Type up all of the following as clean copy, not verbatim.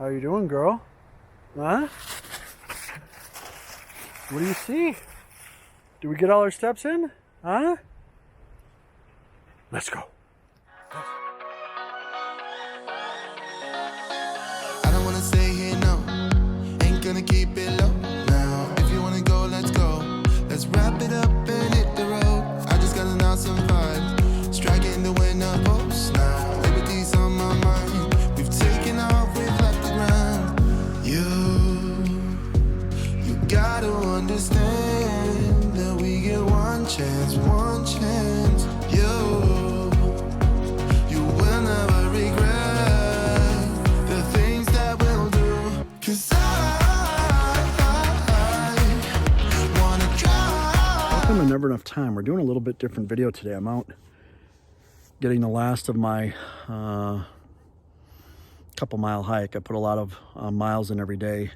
How you doing, girl? Huh? What do you see? Did we get all our steps in? Huh? Let's go. I don't wanna stay here, no. Ain't gonna keep it low now. If you wanna go, let's go. Let's wrap it up and hit the road. I just got an awesome vibe. Striking the winner post now. Liberty's on my mind. We've taken off, we've left the ground. You gotta understand that we get one chance, one chance. You will never regret the things that we'll do. 'Cause I wanna try. Welcome to Never Enough Time. We're doing a little bit different video today. I'm out getting the last of my couple mile hike. I put a lot of miles in every day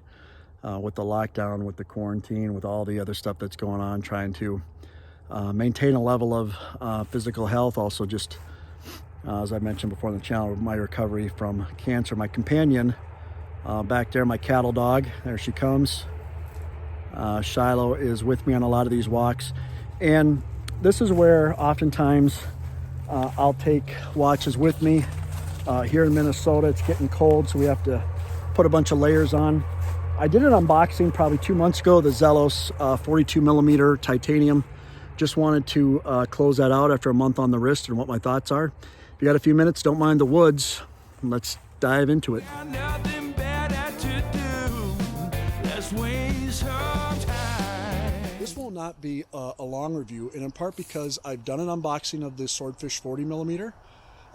with the lockdown, with the quarantine, with all the other stuff that's going on, trying to maintain a level of physical health. Also just, as I mentioned before on the channel, my recovery from cancer. My companion back there, my cattle dog, there she comes. Shiloh is with me on a lot of these walks. And this is where oftentimes I'll take watches with me. Here in Minnesota, it's getting cold, so we have to put a bunch of layers on. I did an unboxing probably 2 months ago, the Zelos 42 millimeter titanium. Just wanted to close that out after a month on the wrist and what my thoughts are. If you got a few minutes, don't mind the woods. Let's dive into it. Nothing better to do. Let's waste our time. This will not be a long review, and in part because I've done an unboxing of the Swordfish 40 millimeter.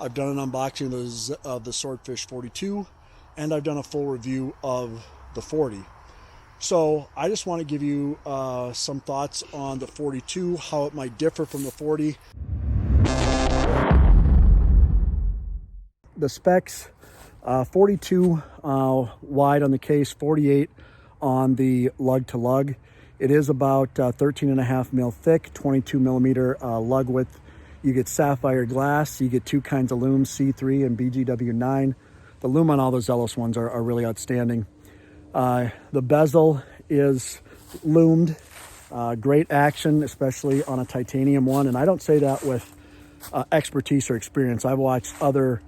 I've done an unboxing of the Swordfish 42, and I've done a full review of the 40. So I just want to give you some thoughts on the 42, how it might differ from the 40. The specs, 42 wide on the case, 48 on the lug to lug. It is about 13.5 mil thick, 22 millimeter lug width. You get sapphire glass, you get two kinds of looms, C3 and BGW9. The loom on all the Zelos ones are really outstanding. The bezel is loomed, great action, especially on a titanium one. And I don't say that with expertise or experience. I've watched other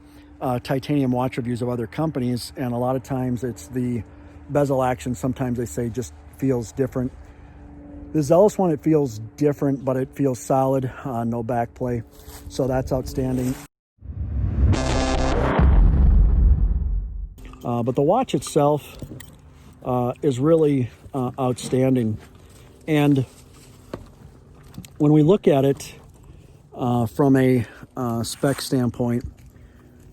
titanium watch reviews of other companies, and a lot of times it's the bezel action. Sometimes they say just feels different. The Zelos one, it feels different, but it feels solid, no back play. So that's outstanding. But the watch itself is really outstanding. And when we look at it from a spec standpoint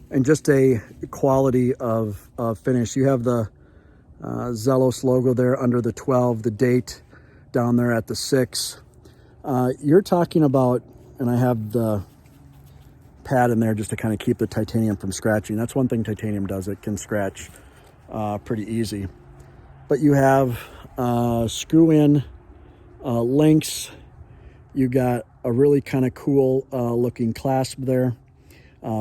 and just a quality of finish, you have the Zelos logo there under the 12, the date down there at the 6. You're talking about, and I have the pad in there just to kind of keep the titanium from scratching. That's one thing titanium does, it can scratch pretty easy. But you have screw in links. You got a really kind of cool looking clasp there,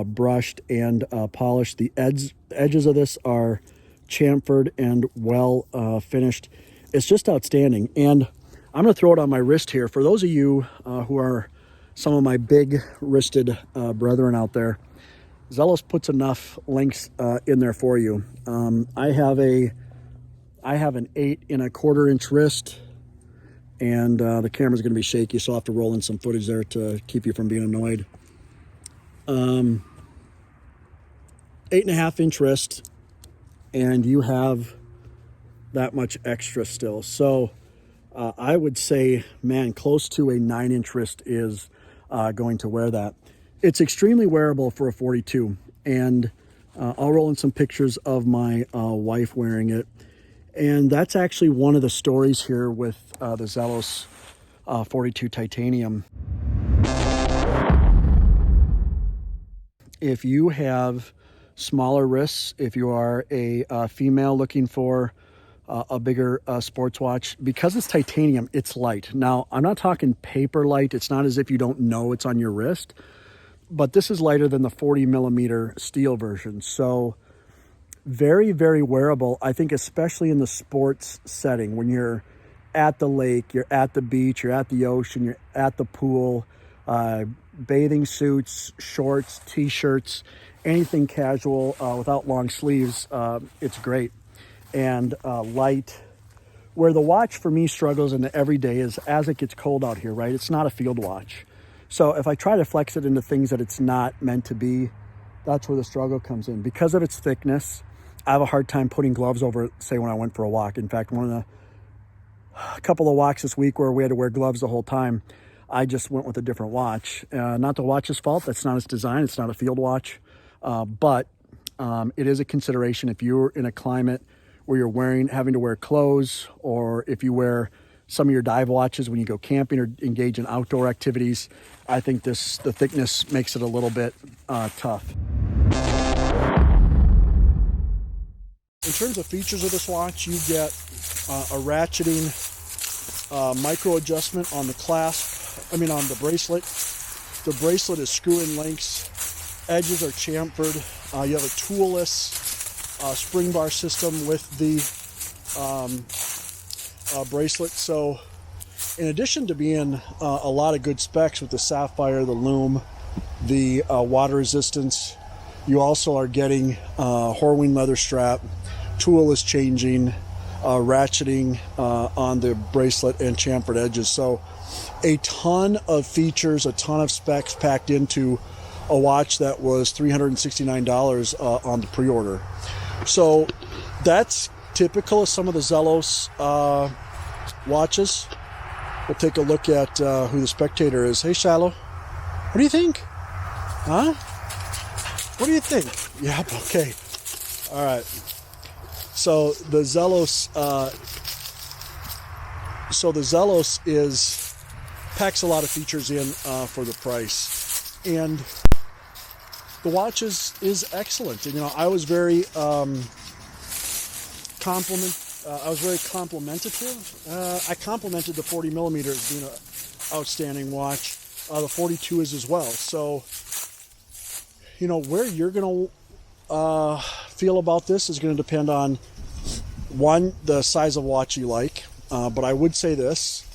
brushed and polished. The edges of this are chamfered and well finished. It's just outstanding. And I'm going to throw it on my wrist here. For those of you who are some of my big wristed brethren out there, Zelos puts enough links in there for you. I have an 8 1/4 inch wrist, and the camera's going to be shaky, so I'll have to roll in some footage there to keep you from being annoyed. 8 1/2 inch wrist, and you have that much extra still. So I would say, man, close to a 9 inch wrist is going to wear that. It's extremely wearable for a 42, and I'll roll in some pictures of my wife wearing it. And that's actually one of the stories here with the Zelos 42 titanium. If you have smaller wrists, if you are a female looking for a bigger sports watch, because it's titanium, it's light. Now, I'm not talking paper light. It's not as if you don't know it's on your wrist, but this is lighter than the 40 millimeter steel version. So Very, very wearable. I think especially in the sports setting, when you're at the lake, you're at the beach, you're at the ocean, you're at the pool, bathing suits, shorts, t-shirts, anything casual without long sleeves, it's great. And light. Where the watch for me struggles in the everyday is as it gets cold out here, right? It's not a field watch. So if I try to flex it into things that it's not meant to be, that's where the struggle comes in. Because of its thickness, I have a hard time putting gloves over it, say, when I went for a walk. In fact, a couple of walks this week where we had to wear gloves the whole time, I just went with a different watch. Not the watch's fault. That's not its design. It's not a field watch. But it is a consideration if you're in a climate where you're having to wear clothes, or if you wear some of your dive watches when you go camping or engage in outdoor activities. I think the thickness makes it a little bit tough. In terms of features of this watch, you get a ratcheting micro adjustment on the on the bracelet. The bracelet is screw-in links. Edges are chamfered. You have a toolless spring bar system with the bracelet. So in addition to being a lot of good specs with the sapphire, the lume, the water resistance, you also are getting Horween leather strap, toolless changing, ratcheting on the bracelet, and chamfered edges. So a ton of features, a ton of specs packed into a watch that was $369 on the pre-order. So that's typical of some of the Zelos watches. We'll take a look at who the spectator is. Hey, Shiloh, what do you think? Huh? What do you think? Yep, okay. All right. So the Zelos, packs a lot of features in for the price, and the watch is excellent. And, I was very complimentative. I complimented the 40 millimeter as being an outstanding watch. The 42 is as well. So, where you're going to feel about this is going to depend on, one, the size of watch you like. But I would say this: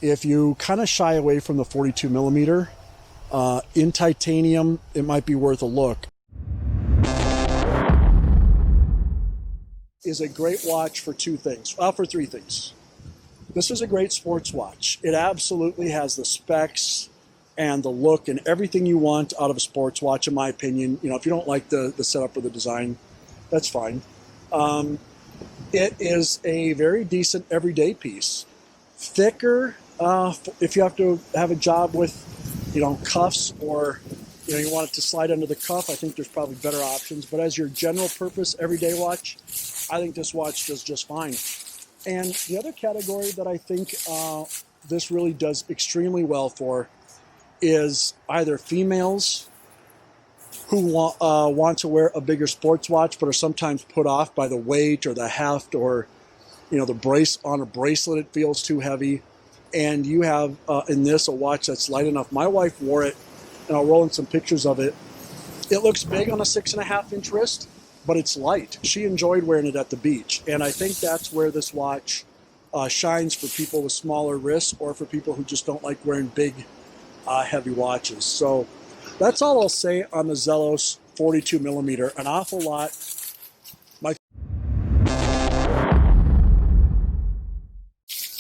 if you kind of shy away from the 42 millimeter, in titanium, it might be worth a look. Is a great watch for three things. This is a great sports watch. It absolutely has the specs and the look and everything you want out of a sports watch, in my opinion. If you don't like the setup or the design, that's fine. It is a very decent everyday piece. Thicker, if you have to have a job with, cuffs, or, you want it to slide under the cuff, I think there's probably better options. But as your general purpose everyday watch, I think this watch does just fine. And the other category that I think this really does extremely well for is either females who want to wear a bigger sports watch but are sometimes put off by the weight or the heft, or the brace on a bracelet, it feels too heavy. And you have in this a watch that's light enough. My wife wore it, and I'll roll in some pictures of it. It looks big on a 6.5-inch wrist, but it's light. She enjoyed wearing it at the beach. And I think that's where this watch shines for people with smaller wrists, or for people who just don't like wearing big, heavy watches. So that's all I'll say on the Zelos 42 millimeter. An awful lot.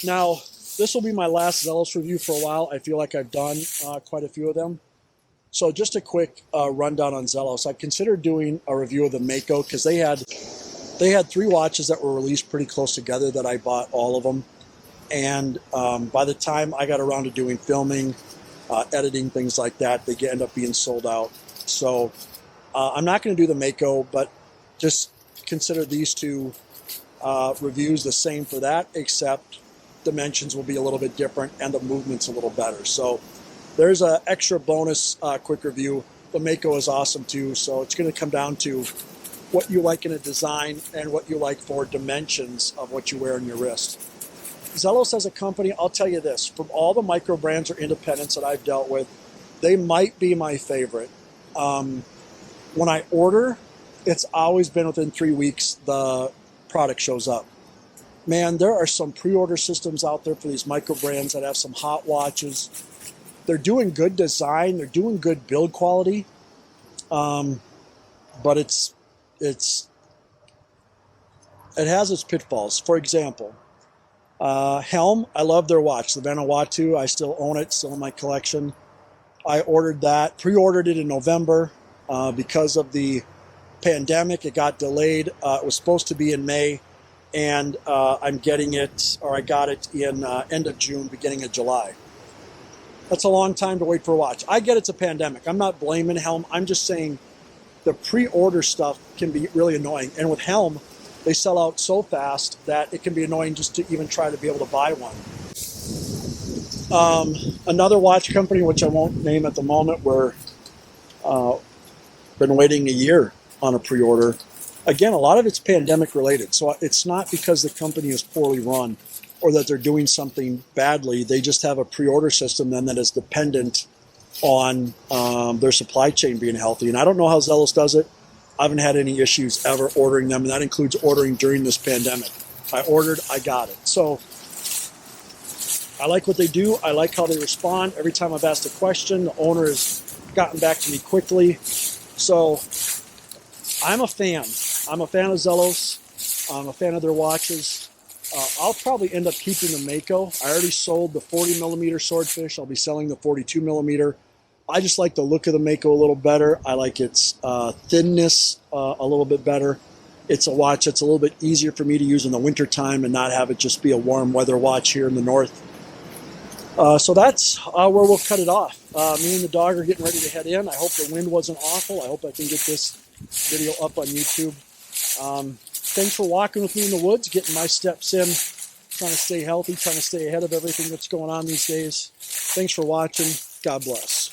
Now, this will be my last Zelos review for a while. I feel like I've done quite a few of them. So just a quick rundown on Zelos. I considered doing a review of the Mako, because they had 3 watches that were released pretty close together that I bought all of them. And by the time I got around to doing filming, editing, things like that, they end up being sold out. So I'm not going to do the Mako, but just consider these 2 reviews the same for that, except dimensions will be a little bit different and the movement's a little better. So there's an extra bonus quick review. The Mako is awesome too. So it's going to come down to what you like in a design and what you like for dimensions of what you wear on your wrist. Zelos as a company, I'll tell you this, from all the micro brands or independents that I've dealt with, they might be my favorite. When I order, it's always been within 3 weeks the product shows up. Man, there are some pre-order systems out there for these micro brands that have some hot watches. They're doing good design, they're doing good build quality, but it has its pitfalls. For example, Helm, I love their watch, the Vanuatu. I still own it, still in my collection. I ordered that, pre-ordered it in November because of the pandemic. It got delayed. It was supposed to be in May, and I'm getting it, or I got it in end of June, beginning of July. That's a long time to wait for a watch. I get it's a pandemic. I'm not blaming Helm. I'm just saying the pre-order stuff can be really annoying. And with Helm, they sell out so fast that it can be annoying just to even try to be able to buy one. Another watch company, which I won't name at the moment, we're been waiting a year on a pre-order. Again, a lot of it's pandemic related. So it's not because the company is poorly run or that they're doing something badly. They just have a pre-order system then that is dependent on their supply chain being healthy. And I don't know how Zelos does it. I haven't had any issues ever ordering them, and that includes ordering during this pandemic. I ordered, I got it. So I like what they do. I like how they respond. Every time I've asked a question, the owner has gotten back to me quickly. So I'm a fan. I'm a fan of Zelos. I'm a fan of their watches. I'll probably end up keeping the Mako. I already sold the 40 millimeter Swordfish. I'll be selling the 42 millimeter. I just like the look of the Mako a little better. I like its thinness a little bit better. It's a watch that's a little bit easier for me to use in the wintertime and not have it just be a warm weather watch here in the north. So that's where we'll cut it off. Me and the dog are getting ready to head in. I hope the wind wasn't awful. I hope I can get this video up on YouTube. Thanks for walking with me in the woods, getting my steps in, trying to stay healthy, trying to stay ahead of everything that's going on these days. Thanks for watching. God bless.